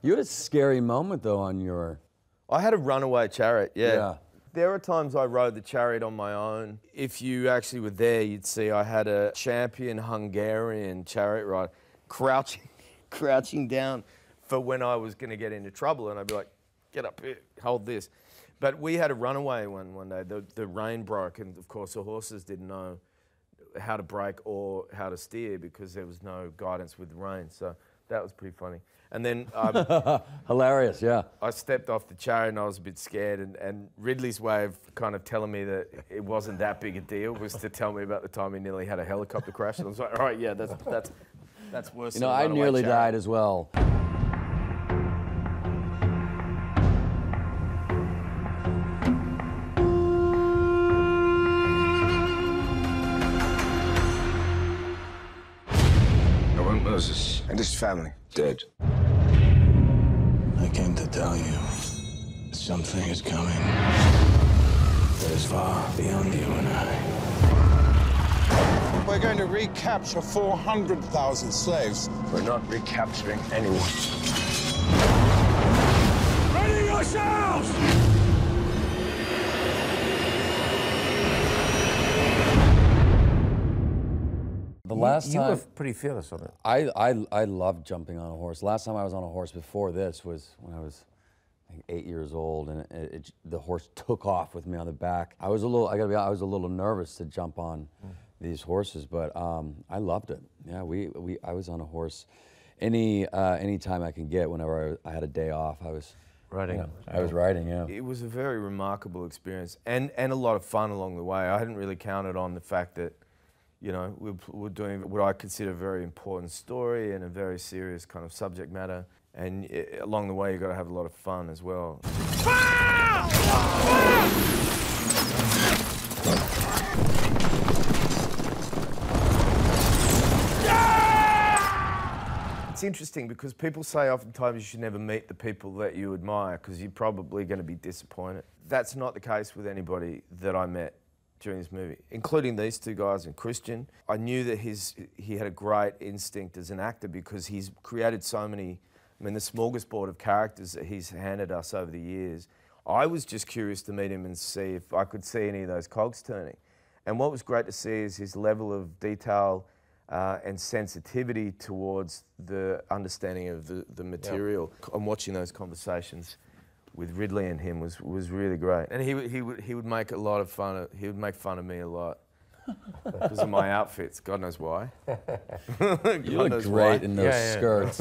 You had a scary moment though on your... I had a runaway chariot, yeah. There are times I rode the chariot on my own. If you actually were there, you'd see I had a champion Hungarian chariot ride crouching down for when I was going to get into trouble, and I'd be like, get up here, hold this. But we had a runaway one day. The rain broke, and of course the horses didn't know how to brake or how to steer because there was no guidance with the rain. So that was pretty funny. And then hilarious, yeah. I stepped off the chariot and I was a bit scared, and Ridley's way of kind of telling me that it wasn't that big a deal was to tell me about the time he nearly had a helicopter crash. And I was like, all right, yeah, that's worse. You know, I nearly died as well. Moses and his family dead. I came to tell you that something is coming that is far beyond you and I. We're going to recapture 400,000 slaves. We're not recapturing anyone. Ready yourselves! The last time... You were pretty fearless on it. I love jumping on a horse. Last time I was on a horse before this was when I was, I think, 8 years old, and the horse took off with me on the back. I was a little, I gotta be honest, I was a little nervous to jump on these horses, but I loved it. Yeah, I was on a horse any time I could get. Whenever I had a day off, I was riding. You know, I was riding. Yeah. It was a very remarkable experience and a lot of fun along the way. I hadn't really counted on the fact that, you know, we're doing what I consider a very important story and a very serious kind of subject matter. And along the way, you've got to have a lot of fun as well. It's interesting because people say oftentimes you should never meet the people that you admire because you're probably going to be disappointed. That's not the case with anybody that I met during this movie, including these two guys and Christian. I knew that he had a great instinct as an actor because he's created so many, I mean, the smorgasbord of characters that he's handed us over the years. I was just curious to meet him and see if I could see any of those cogs turning. And what was great to see is his level of detail and sensitivity towards the understanding of the material. Yeah. And watching those conversations with Ridley and him was really great. And he would make a lot of fun of, he would make fun of me a lot because of my outfits. God knows why. You look great in those skirts.